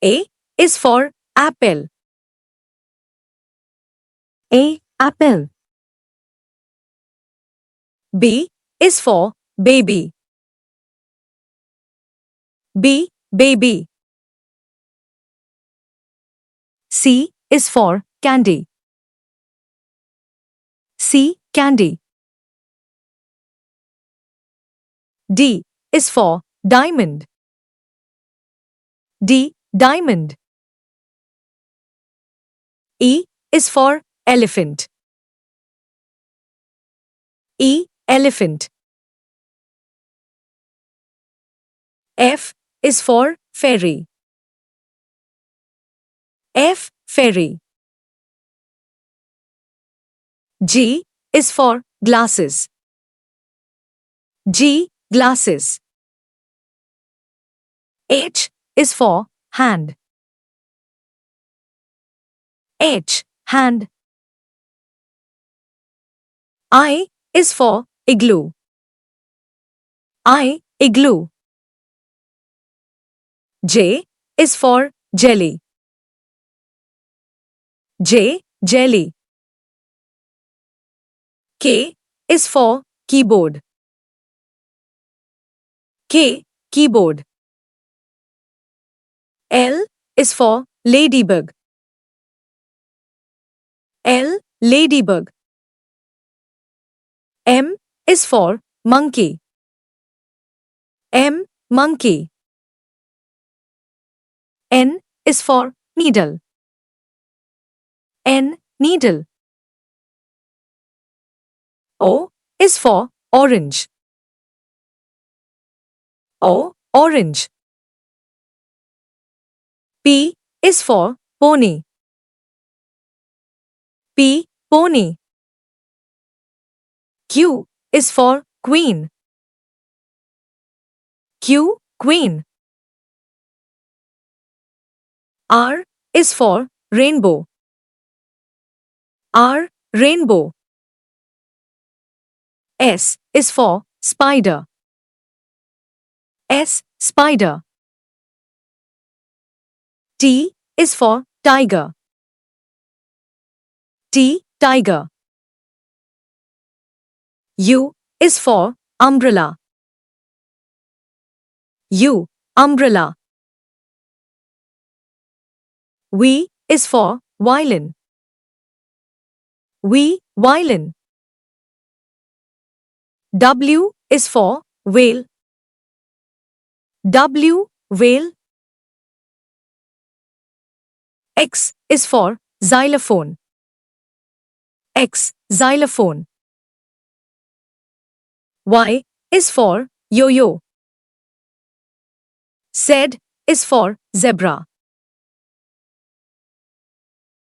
A is for apple. A. Apple. B is for baby. B. Baby. C is for candy. C. Candy. D is for diamond. D. Diamond. E is for elephant. E. Elephant. F is for fairy. F. Fairy. G is for glasses. G. Glasses. H is for hand. H. Hand. I is for igloo. I. Igloo. J is for jelly. J. Jelly. K is for keyboard. K. Keyboard. L is for ladybug. L. Ladybug. M is for monkey. M. Monkey. N is for needle. N. Needle. O is for orange. O. Orange. P is for pony. P. Pony. Q is for queen. Q. Queen. R is for rainbow. R. Rainbow. S is for spider. S. Spider. T is for tiger. T. Tiger. U is for umbrella. U. Umbrella. V is for violin. V. Violin. W is for whale. W. Whale. X is for xylophone. X. Xylophone. Y is for yo-yo. Z is for zebra.